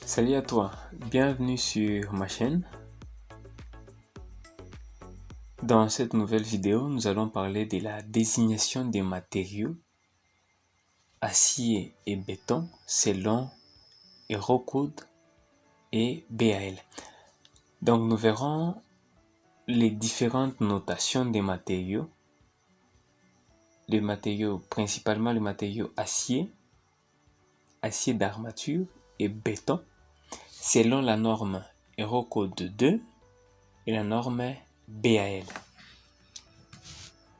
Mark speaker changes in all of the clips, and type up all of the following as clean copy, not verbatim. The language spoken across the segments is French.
Speaker 1: Salut à toi, bienvenue sur ma chaîne. Dans cette nouvelle vidéo, nous allons parler de la désignation des matériaux acier et béton selon Eurocode et BAL. Donc nous verrons les différentes notations des matériaux. Les matériaux, principalement les matériaux acier d'armature et béton, selon la norme Eurocode 2 et la norme BAL.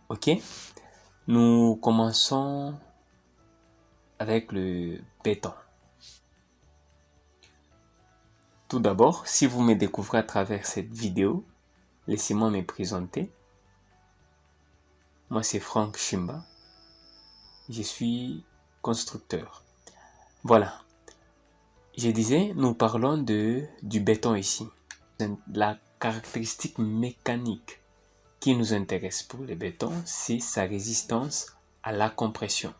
Speaker 1: Ok, nous commençons avec le béton. Tout d'abord, si vous me découvrez à travers cette vidéo, laissez-moi me présenter. Moi, c'est Franck Chimba. Je suis constructeur. Voilà. Je disais, nous parlons du béton ici. La caractéristique mécanique qui nous intéresse pour le béton, c'est sa résistance à la compression.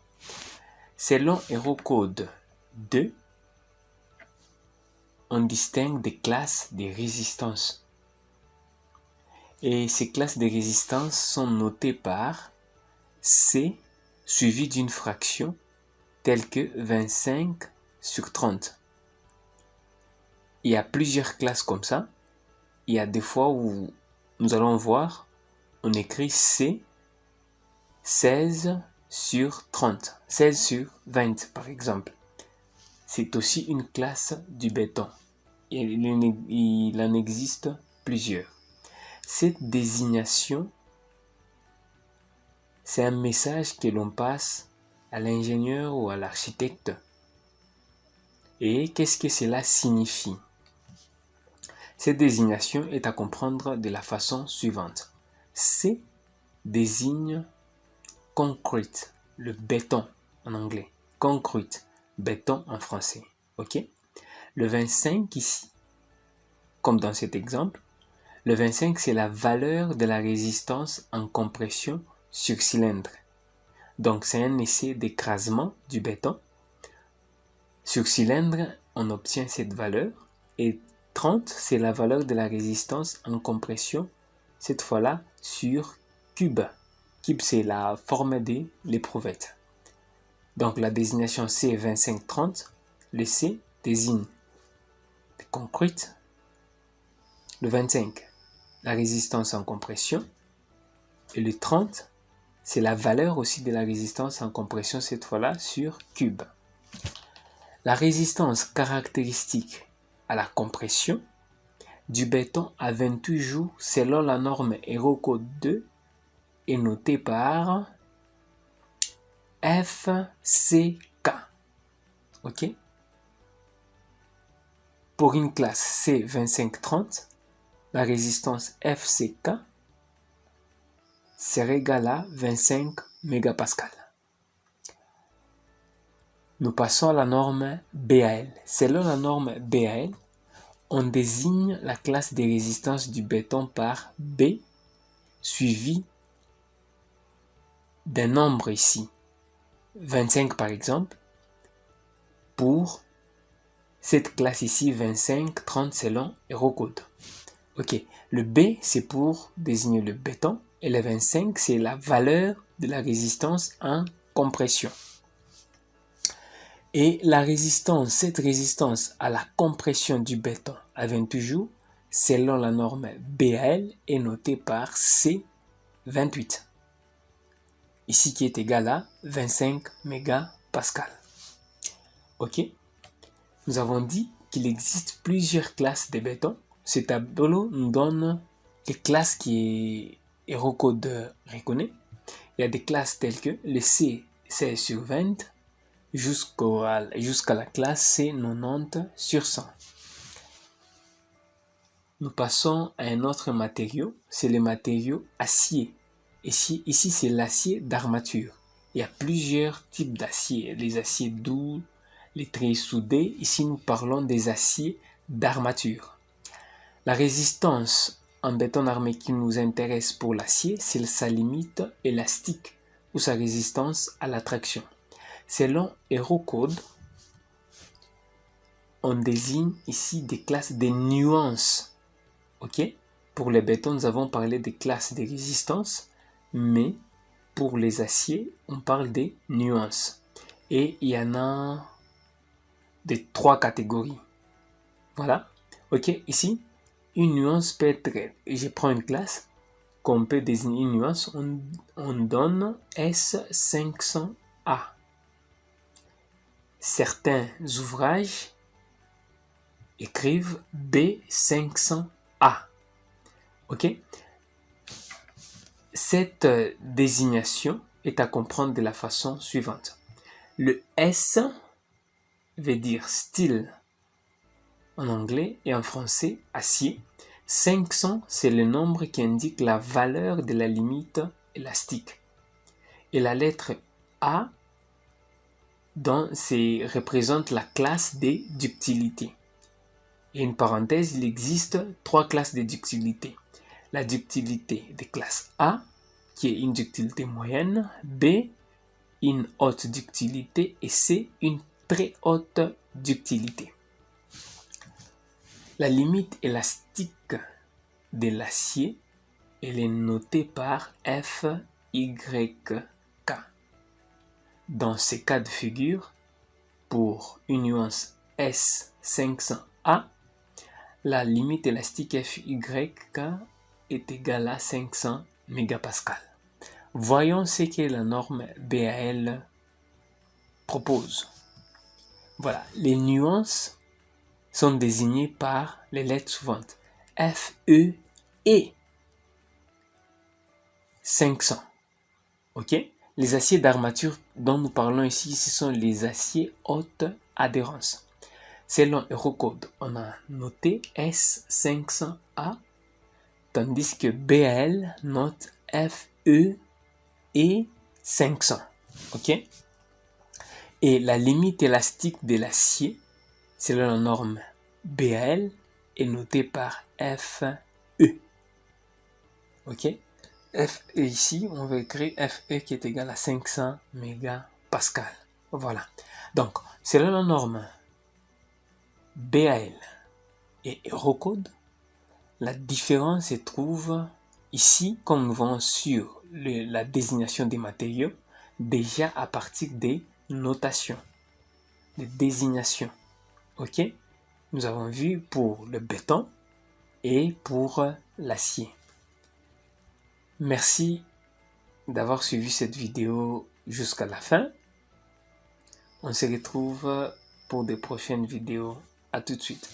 Speaker 1: Selon Eurocode 2, on distingue des classes de résistance. Et ces classes de résistance sont notées par C suivi d'une fraction telle que 25/30. Il y a plusieurs classes comme ça. Il y a des fois où nous allons voir, on écrit C 16/30, 16/20 par exemple. C'est aussi une classe du béton. Il en existe plusieurs. Cette désignation, c'est un message que l'on passe à l'ingénieur ou à l'architecte. Et qu'est-ce que cela signifie? Cette désignation est à comprendre de la façon suivante. C désigne concrete, le béton en anglais. Concrete, béton en français. Ok? Le 25 ici, comme dans cet exemple, le 25 c'est la valeur de la résistance en compression sur cylindre. Donc c'est un essai d'écrasement du béton. Sur cylindre, on obtient cette valeur. Et 30, c'est la valeur de la résistance en compression, cette fois-là sur cube. Cube, c'est la forme de l'éprouvette. Donc la désignation C est 25/30. Le C désigne le concrete. Le 25, la résistance en compression. Et le 30, c'est la valeur aussi de la résistance en compression, cette fois-là sur cube. La résistance caractéristique à la compression du béton à 28 jours selon la norme Eurocode 2 est notée par FCK. Ok? Pour une classe C 25/30, la résistance FCK serait égale à 25 mégapascales. Nous passons à la norme BAL. Selon la norme BAL, on désigne la classe de résistance du béton par B suivi d'un nombre ici, 25 par exemple, pour cette classe ici, 25/30 selon Eurocode. Ok, le B c'est pour désigner le béton et le 25 c'est la valeur de la résistance en compression. Et la résistance, cette résistance à la compression du béton à 28 jours, selon la norme BAL, est notée par C28. Ici qui est égal à 25 mégapascales. Ok? Nous avons dit qu'il existe plusieurs classes de béton. Ce tableau nous donne les classes qui Eurocode reconnaît. Il y a des classes telles que le C 16/20 jusqu'à la classe C90/100. Nous passons à un autre matériau, c'est le matériau acier. Ici c'est l'acier d'armature. Il y a plusieurs types d'acier, les aciers doux, les très soudés. Ici nous parlons des aciers d'armature. La résistance en béton armé qui nous intéresse pour l'acier, c'est sa limite élastique ou sa résistance à la traction. Selon Eurocode, on désigne ici des classes des nuances. Ok? Pour les bétons, nous avons parlé des classes de résistance, mais pour les aciers, on parle des nuances. Et il y en a de 3 catégories. Voilà. Ok, ici, une nuance peut être, je prends une classe, qu'on peut désigner une nuance, on donne S500A. Certains ouvrages écrivent B500A. Ok? Cette désignation est à comprendre de la façon suivante. Le S veut dire style en anglais et en français acier. 500, c'est le nombre qui indique la valeur de la limite élastique. Et la lettre A représente la classe des ductilités. Et une parenthèse, il existe 3 classes de ductilité. La ductilité de classe A, qui est une ductilité moyenne, B, une haute ductilité, et C, une très haute ductilité. La limite élastique de l'acier, elle est notée par FYK. Dans ces cas de figure, pour une nuance S500A, la limite élastique FYK est égale à 500 mégapascales. Voyons ce que la norme BAL propose. Voilà, les nuances sont désignées par les lettres suivantes. FE et 500. Ok? Les aciers d'armature dont nous parlons ici, ce sont les aciers haute adhérence. Selon Eurocode, on a noté S500A, tandis que BAL note FE et 500. Ok? Et la limite élastique de l'acier, selon la norme BAL, est notée par FE. Ok? FE ici, on va écrire FE qui est égal à 500 mégapascales. Voilà. Donc, selon la norme BAL et Eurocode, la différence se trouve ici, comme nous voyons sur la désignation des matériaux, déjà à partir des notations, des désignations. Ok? Nous avons vu pour le béton et pour l'acier. Merci d'avoir suivi cette vidéo jusqu'à la fin. On se retrouve pour de prochaines vidéos. À tout de suite.